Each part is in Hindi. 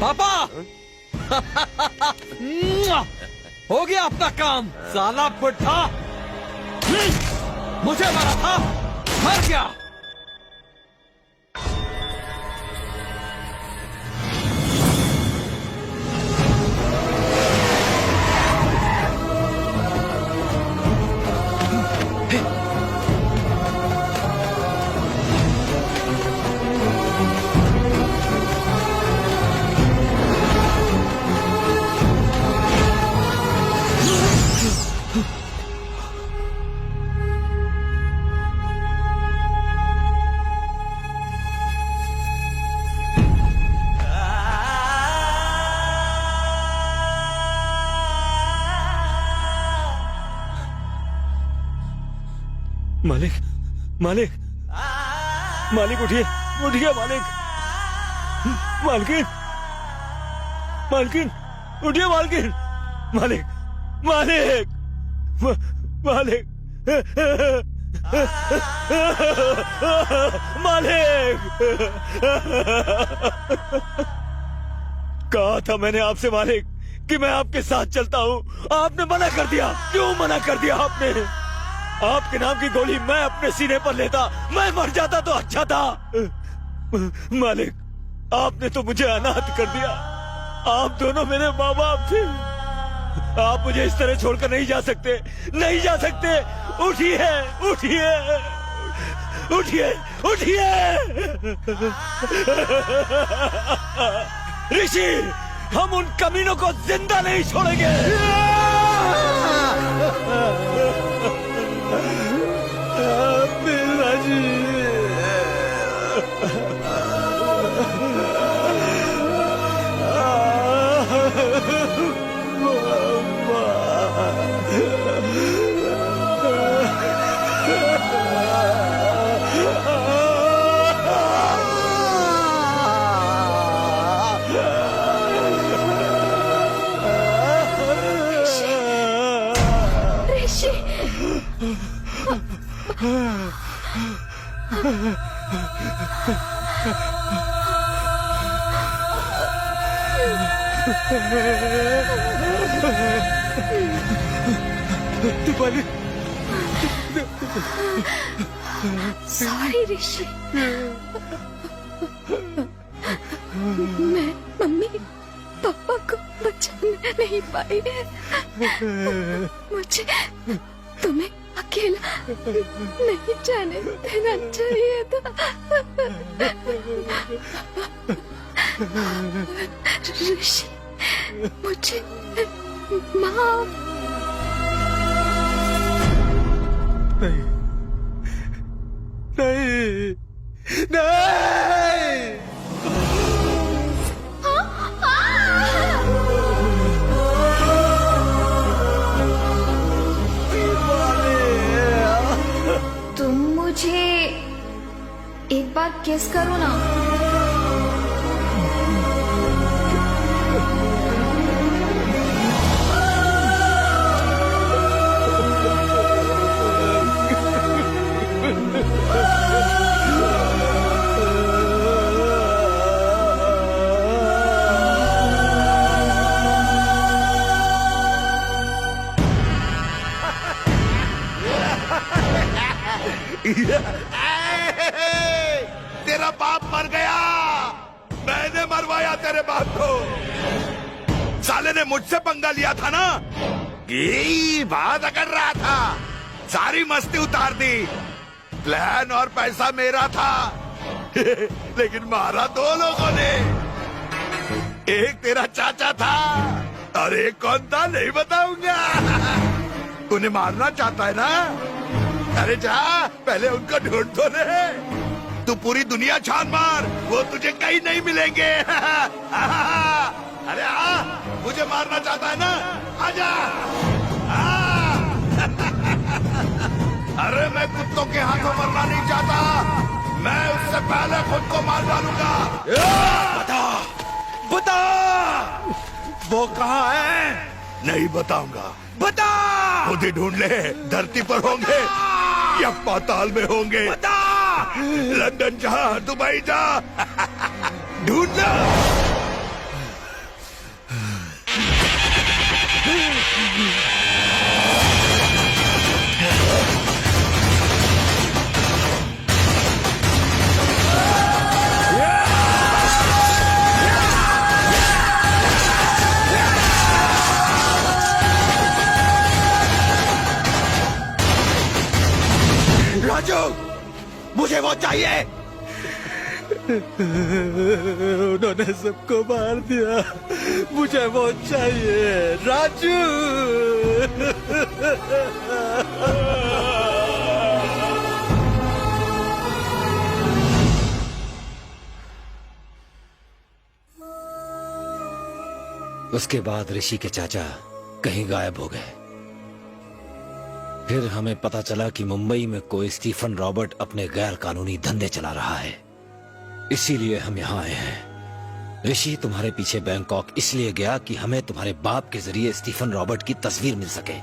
पापा हो गया अपना काम। साला बुढ़ा मुझे मारा था, मर गया। मालिक, मालिक, मालिक उठिए, उठिए मालिक, मालकिन, मालकिन, उठिए मालकिन, मालिक, मालिक, मालिक, मालिक। कहा था मैंने आपसे मालिक कि मैं आपके साथ चलता हूँ, आपने मना कर दिया। क्यों मना कर दिया आपने? आपके नाम की गोली मैं अपने सीने पर लेता, मैं मर जाता तो अच्छा था। मालिक, आपने तो मुझे अनाथ कर दिया। आप दोनों मेरे माँ बाप थे। आप मुझे इस तरह छोड़कर नहीं जा सकते, नहीं जा सकते। उठिए, उठिए, उठिए, उठिए। ऋषि, हम उन कमीनों को जिंदा नहीं छोड़ेंगे। सॉरी ऋषि, मैं मम्मी पापा को बचा नहीं पाई। मुझे तुम्हें अकेला नहीं जाने देना चाहिए था। ऋषि, मुझे माफ। नहीं, नहीं, नहीं। तुम मुझे एक बात गेस करो ना। तेरा बाप मर गया, मैंने मरवाया तेरे बाप को। साले ने मुझसे पंगा लिया था ना, ये बात अकड़ रहा था, सारी मस्ती उतार दी। प्लान और पैसा मेरा था लेकिन मारा दो लोगों ने। एक तेरा चाचा था और एक कौन था नहीं बताऊंगा। उन्हें मारना चाहता है ना? अरे जा, पहले उनको ढूंढ तो ले। तू पूरी दुनिया छान मार, वो तुझे कहीं नहीं मिलेंगे। अरे मुझे मारना चाहता है ना? आजा। अरे मैं कुत्तों के हाथों मरना नहीं चाहता, मैं उससे पहले खुद को मार डालूंगा। बता, बता, वो कहाँ है? नहीं बताऊंगा। बता, खुद ही ढूंढ ले। धरती पर होंगे या पाताल में होंगे। बता। लंदन जा, दुबई जा, ढूंढना। चाहिए? उन्होंने सबको मार दिया, मुझे वो चाहिए, राजू। उसके बाद ऋषि के चाचा कहीं गायब हो गए। फिर हमें पता चला कि मुंबई में कोई स्टीफन रॉबर्ट अपने गैर कानूनी धंधे चला रहा है, इसीलिए हम यहाँ आए हैं। ऋषि तुम्हारे पीछे बैंकॉक इसलिए गया कि हमें तुम्हारे बाप के जरिए स्टीफन रॉबर्ट की तस्वीर मिल सके।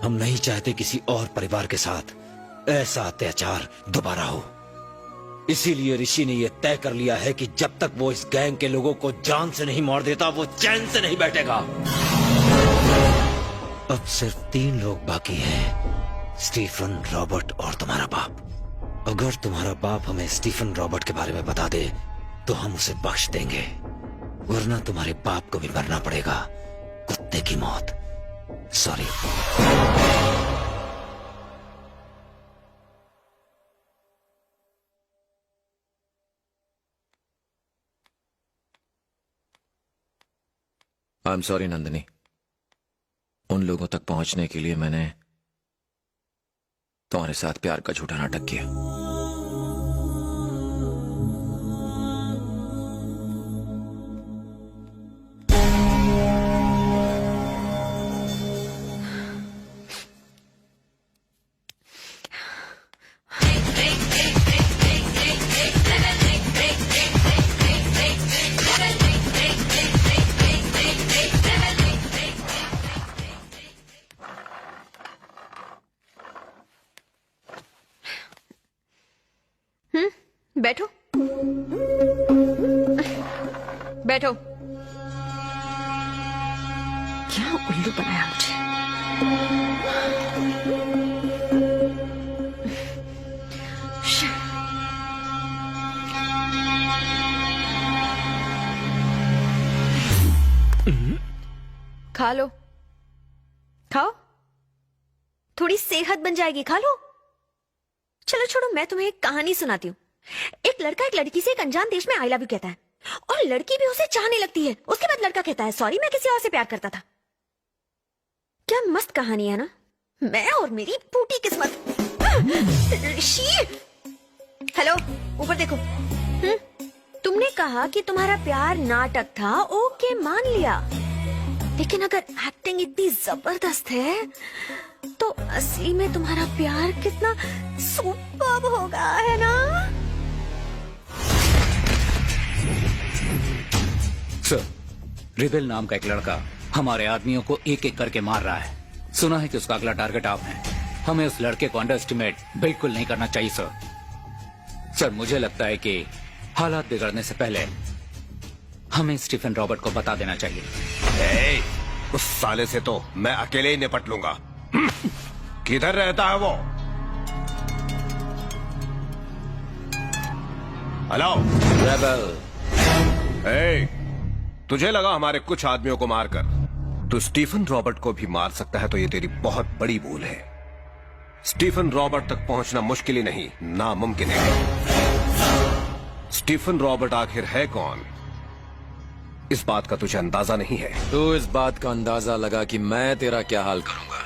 हम नहीं चाहते किसी और परिवार के साथ ऐसा अत्याचार दोबारा हो, इसीलिए ऋषि ने यह तय कर लिया है कि जब तक वो इस गैंग के लोगों को जान से नहीं मार देता वो चैन से नहीं बैठेगा। अब सिर्फ 3 लोग बाकी हैं, स्टीफन, रॉबर्ट और तुम्हारा बाप। अगर तुम्हारा बाप हमें स्टीफन रॉबर्ट के बारे में बता दे तो हम उसे बख्श देंगे, वरना तुम्हारे बाप को भी मरना पड़ेगा, कुत्ते की मौत। Sorry. I am sorry Nandini, उन लोगों तक पहुंचने के लिए मैंने तुम्हारे साथ प्यार का झूठा नाटक किया। बैठो बैठो। क्या उल्लू बनाया मुझे। खा लो, खाओ, थोड़ी सेहत बन जाएगी, खा लो। चलो छोड़ो, मैं तुम्हें एक कहानी सुनाती हूँ। एक लड़का एक लड़की से एक अनजान देश में आई लव यू कहता है और लड़की भी उसे चाहने लगती है। उसके बाद लड़का कहता है सॉरी, मैं किसी और से प्यार करता था। क्या मस्त कहानी है ना। मैं और मेरी फूटी किस्मत। ऋषि, हेलो, ऊपर देखो। तुमने कहा कि तुम्हारा प्यार नाटक था, ओके मान लिया, लेकिन अगर एक्टिंग इतनी जबरदस्त है तो असली में तुम्हारा प्यार कितना सुपर्ब होगा, है ना? सर, रिबेल नाम का एक लड़का हमारे आदमियों को एक एक करके मार रहा है। सुना है कि उसका अगला टारगेट आप हैं। हमें उस लड़के को अंडर एस्टिमेट बिल्कुल नहीं करना चाहिए सर। सर, मुझे लगता है कि हालात बिगड़ने से पहले हमें स्टीफन रॉबर्ट को बता देना चाहिए। उस साले से तो मैं अकेले ही निपट लूंगा। किधर रहता है वो? हेलो रेबल, तुझे लगा हमारे कुछ आदमियों को मारकर तू स्टीफन रॉबर्ट को भी मार सकता है, तो ये तेरी बहुत बड़ी भूल है। स्टीफन रॉबर्ट तक पहुंचना मुश्किल ही नहीं, नामुमकिन है। स्टीफन रॉबर्ट आखिर है कौन, इस बात का तुझे अंदाजा नहीं है। तो इस बात का अंदाजा लगा कि मैं तेरा क्या हाल करूंगा।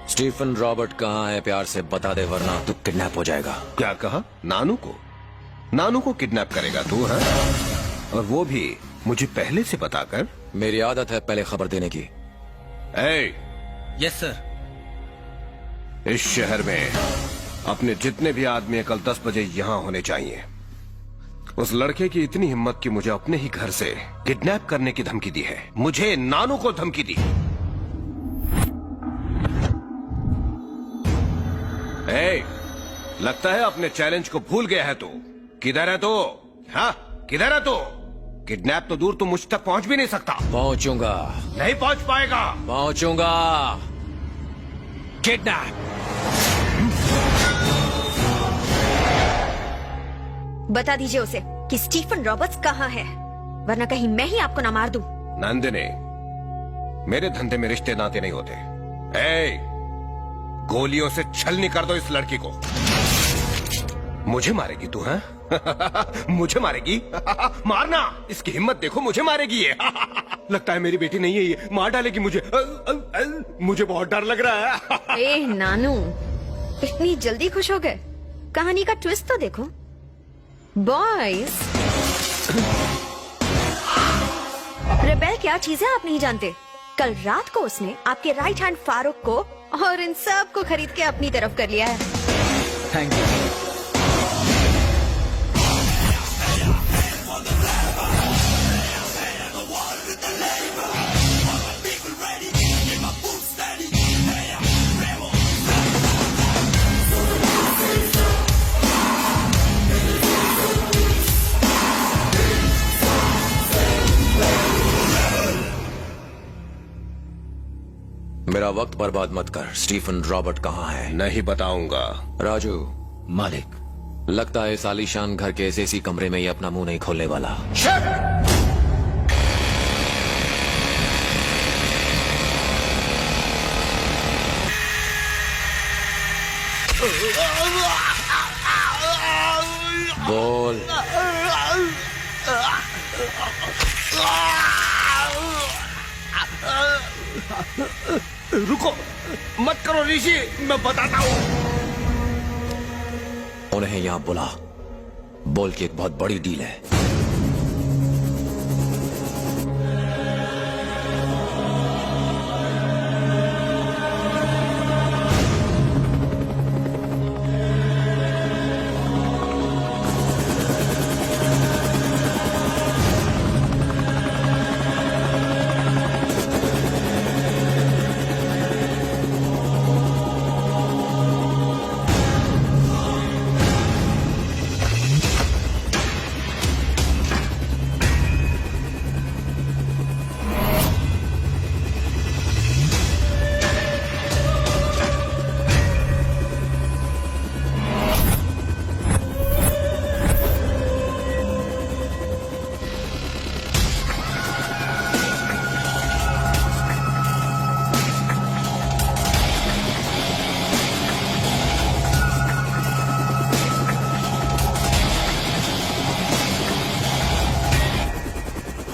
स्टीफन रॉबर्ट कहाँ है, प्यार से बता दे, वरना तू किडनैप हो जाएगा। क्या कहा? नानू को? नानू को किडनैप करेगा तू, है? और वो भी मुझे पहले से बताकर? मेरी आदत है पहले खबर देने की। Yes sir. इस शहर में अपने जितने भी आदमी कल 10 बजे यहाँ होने चाहिए। उस लड़के की इतनी हिम्मत कि मुझे अपने ही घर से किडनैप करने की धमकी दी है। मुझे नानू को धमकी दी। लगता है अपने चैलेंज को भूल गया है तू। किधर है तू? हाँ, किधर है तू? किडनैप तो दूर, तू मुझ तक पहुंच भी नहीं सकता। पहुंचूंगा। नहीं पहुंच पाएगा। पहुंचूंगा। किडनैप। बता दीजिए उसे कि स्टीफन रॉबर्ट्स कहाँ है, वरना कहीं मैं ही आपको ना मार दूं। नंदिनी, मेरे धंधे में रिश्ते नाते नहीं होते। गोलियों से छलनी कर दो इस लड़की को। मुझे मारेगी तू हैं? मुझे मारेगी? मारना, इसकी हिम्मत देखो, मुझे मारेगी ये। लगता है मेरी बेटी नहीं है ये, मार डालेगी मुझे। मुझे बहुत डर लग रहा है। ए नानू, इतनी जल्दी खुश हो गए? कहानी का ट्विस्ट तो देखो। बॉयज, रेबेल क्या चीज है आप नहीं जानते। कल रात को उसने आपके राइट हैंड फारूक को और इन सब को खरीद के अपनी तरफ कर लिया है। Thank you. मेरा वक्त बर्बाद मत कर। स्टीफन रॉबर्ट कहाँ है? नहीं बताऊंगा। राजू, मालिक, लगता है इस आलीशान घर के ऐसे कमरे में ये अपना मुंह नहीं खोलने वाला। बोल। रुको, मत करो ऋषि, मैं बताता हूँ। उन्हें यहाँ बुला, बोल के एक बहुत बड़ी डील है।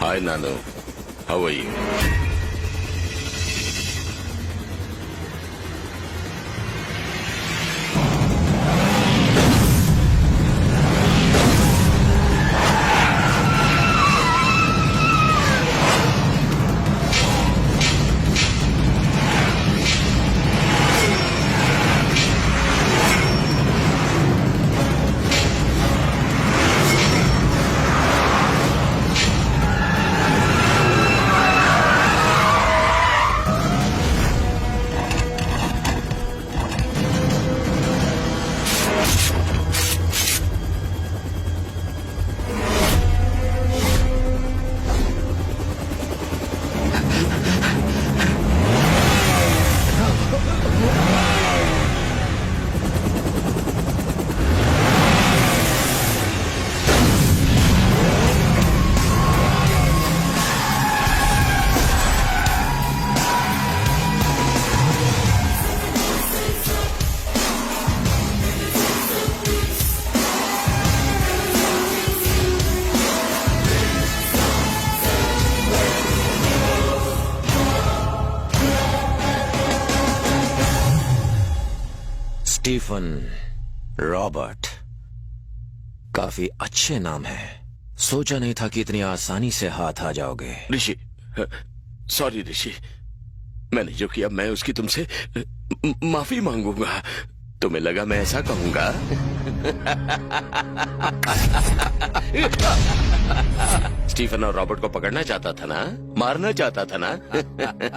Hi, Nano. How are you? Stephen Robert, काफी अच्छे नाम है। सोचा नहीं था कि इतनी आसानी से हाथ आ जाओगे। ऋषि, सॉरी ऋषि, मैंने जो किया मैं उसकी तुमसे माफी मांगूंगा। तुम्हें लगा मैं ऐसा कहूंगा? स्टीफन और रॉबर्ट को पकड़ना चाहता था ना, मारना चाहता था ना।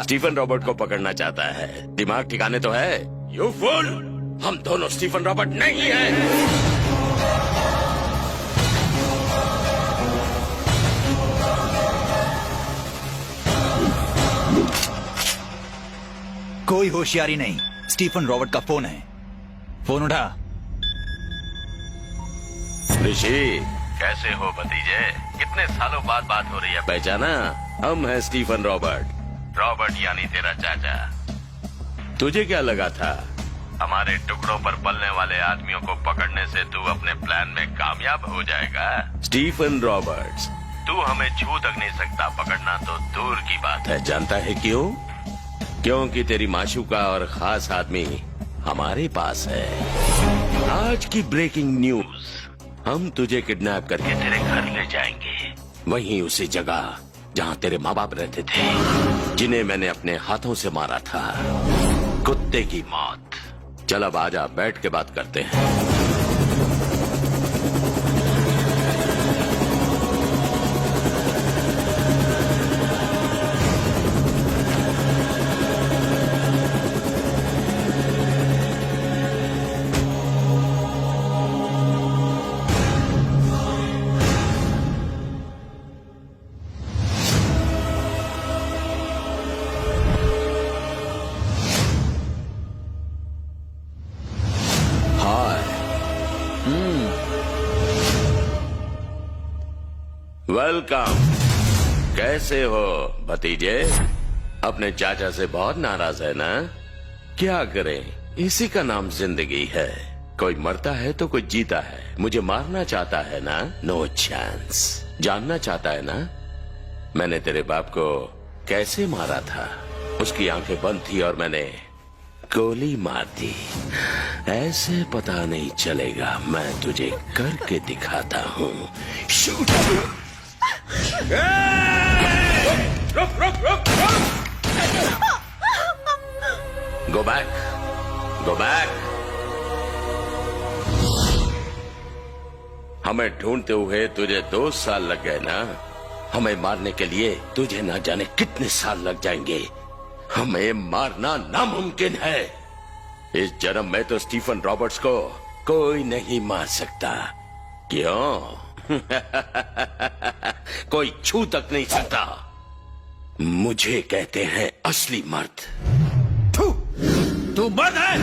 स्टीफन रॉबर्ट को पकड़ना चाहता है। दिमाग ठिकाने तो है? यू फूल, हम दोनों स्टीफन रॉबर्ट नहीं हैं। कोई होशियारी नहीं, स्टीफन रॉबर्ट का फोन है। फोन उठा। ऋषि, कैसे हो भतीजे? कितने सालों बाद बात हो रही है। पहचाना? हम हैं स्टीफन रॉबर्ट। रॉबर्ट यानी तेरा चाचा। तुझे क्या लगा था हमारे टुकड़ों पर पलने वाले आदमियों को पकड़ने से तू अपने प्लान में कामयाब हो जाएगा। स्टीफन रॉबर्ट्स, तू हमें छू तक नहीं सकता, पकड़ना तो दूर की बात है। जानता है क्यों? क्योंकि तेरी माशूका और खास आदमी हमारे पास है। आज की ब्रेकिंग न्यूज, हम तुझे किडनैप करके तेरे घर ले जाएंगे, वहीं उसी जगह जहां तेरे माँ बाप रहते थे, जिन्हें मैंने अपने हाथों से मारा था। कुत्ते की मौत। चल अब आजा, बैठ के बात करते हैं। वेलकम। कैसे हो भतीजे? अपने चाचा से बहुत नाराज है ना? क्या करें, इसी का नाम जिंदगी है। कोई मरता है तो कोई जीता है। मुझे मारना चाहता है ना? No chance. जानना चाहता है ना मैंने तेरे बाप को कैसे मारा था? उसकी आंखें बंद थी और मैंने गोली मार दी। ऐसे पता नहीं चलेगा, मैं तुझे करके दिखाता हूँ। शूट। रुक रुक रुक रुक। Go back, go back. हमें ढूंढते हुए तुझे 2 साल लग गए ना? हमें मारने के लिए तुझे ना जाने कितने साल लग जाएंगे। हमें मारना नामुमकिन है। इस जन्म में तो स्टीफन रॉबर्ट्स को कोई नहीं मार सकता। क्यों? कोई छू तक नहीं सकता। मुझे कहते हैं असली मर्द। तू मर्द है?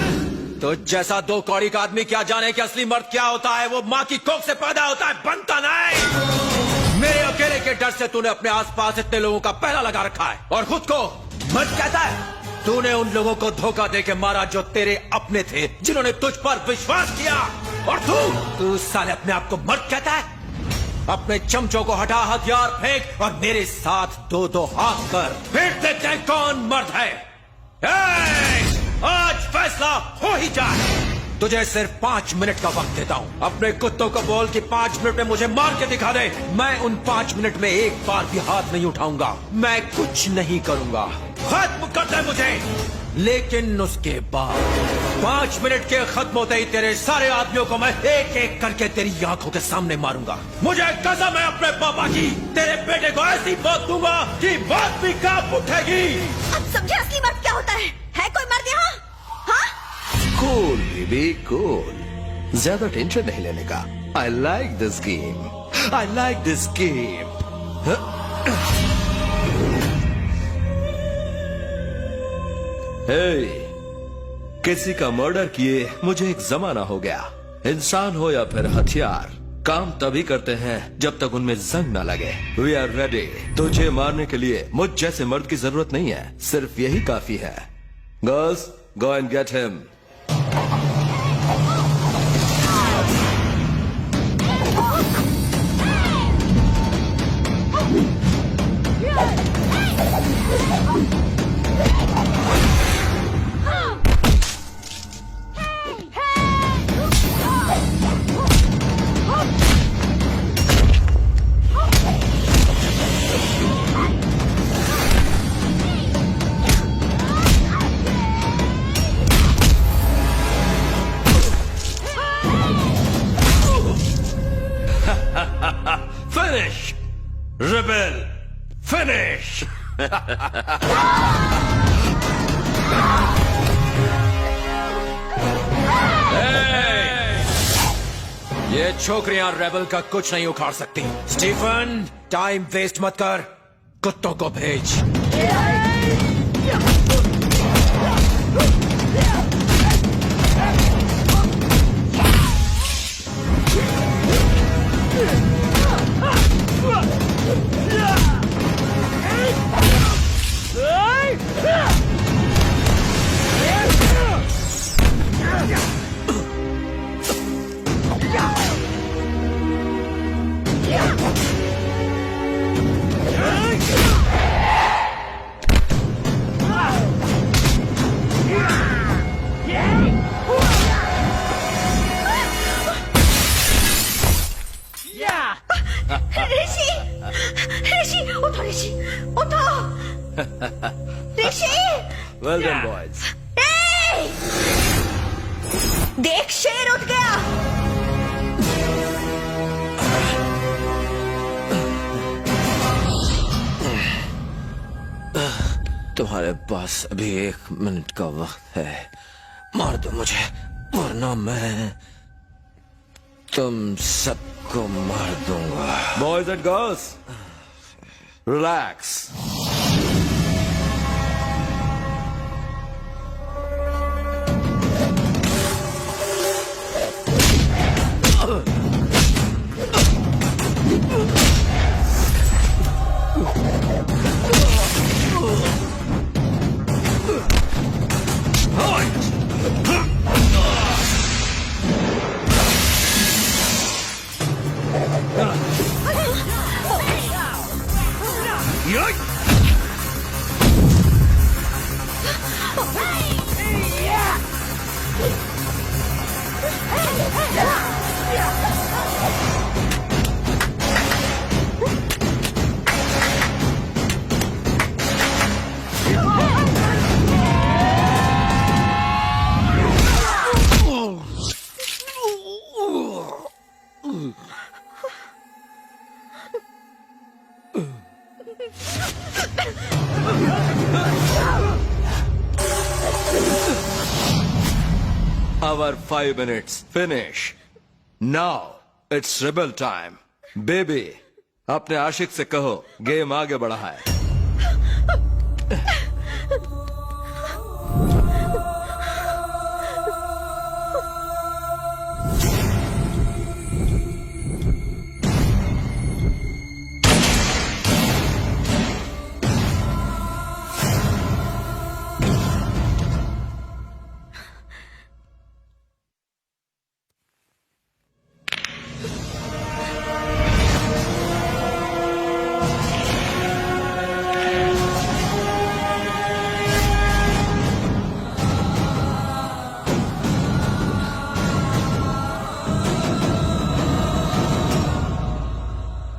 तो जैसा 2 कौड़ी का आदमी क्या जाने कि असली मर्द क्या होता है? वो माँ की कोख से पैदा होता है, बनता नहीं। मेरे अकेले के डर से तूने अपने आसपास इतने लोगों का पहरा लगा रखा है और खुद को मर्द कहता है। तूने उन लोगों को धोखा देके मारा जो तेरे अपने थे, जिन्होंने तुझ पर विश्वास किया। और तू साले अपने आप को मर्द कहता है? अपने चमचों को हटा, हथियार फेंक और मेरे साथ 2-2 हाथ कर, फिर देखते हैं कौन मर्द है। आज फैसला हो ही जाए। तुझे सिर्फ 5 मिनट का वक्त देता हूँ। अपने कुत्तों को बोल कि 5 मिनट में मुझे मार के दिखा दे। मैं उन 5 मिनट में एक बार भी हाथ नहीं उठाऊंगा। मैं कुछ नहीं करूंगा। खत्म कर दे मुझे। लेकिन उसके बाद 5 मिनट के खत्म होते ही तेरे सारे आदमियों को मैं एक एक करके तेरी आंखों के सामने मारूंगा। मुझे कसम है अपने पापा की, तेरे बेटे को ऐसी मौत दूंगा कि मौत भी कांप उठेगी। अब समझे असली मर्द क्या होता है कोई मर्द यहाँ? हाँ? कूल बेबी कूल, ज्यादा टेंशन नहीं लेने का। I like this game, I like this game. किसी का मर्डर किए मुझे एक जमाना हो गया। इंसान हो या फिर हथियार, काम तभी करते हैं जब तक उनमें जंग न लगे। We are ready. तुझे मारने के लिए मुझ जैसे मर्द की जरूरत नहीं है, सिर्फ यही काफी है। Girls, go and get him. Finish! Rebel! Finish! ये छोकरियां रेबल का कुछ नहीं उखाड़ सकती। स्टीफन, टाइम वेस्ट मत कर, कुत्तों को भेज। ऋषि उठो, ऋषि उठो। ऋषि वेल डन बॉयज। ए! देख शेर उठ गया। तुम्हारे पास अभी 1 मिनट का वक्त है, मार दो मुझे वरना मैं तुम सबको मार दूंगा। Boys and girls, relax. Our 5 minutes finish. Now it's rebel time. Baby, अपने आशिक से कहो गेम आगे बढ़ा है।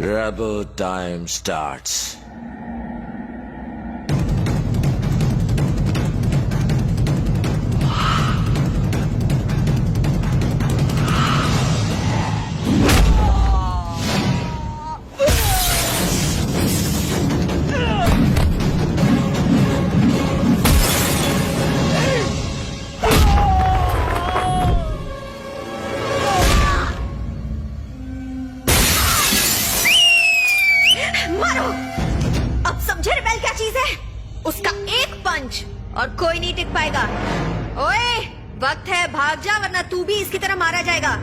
Rebel time starts. मारो। अब समझे रिबेल क्या चीज है? उसका एक पंच और कोई नहीं टिक पाएगा। ओए, वक्त है, भाग जा वरना तू भी इसकी तरह मारा जाएगा।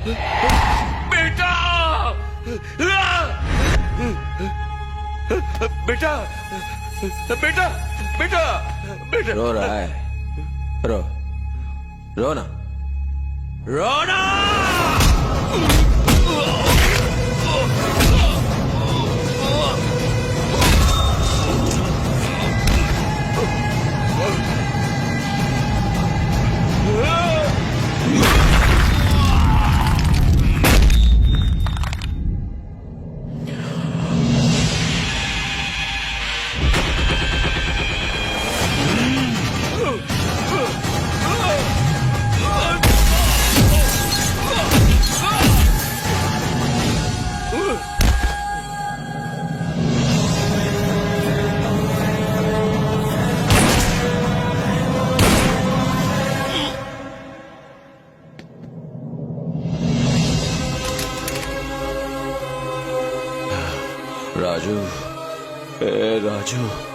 बेटा बेटा बेटा बेटा बेटा रो रहा है, रो रो ना। रोना राजू, ए राजू।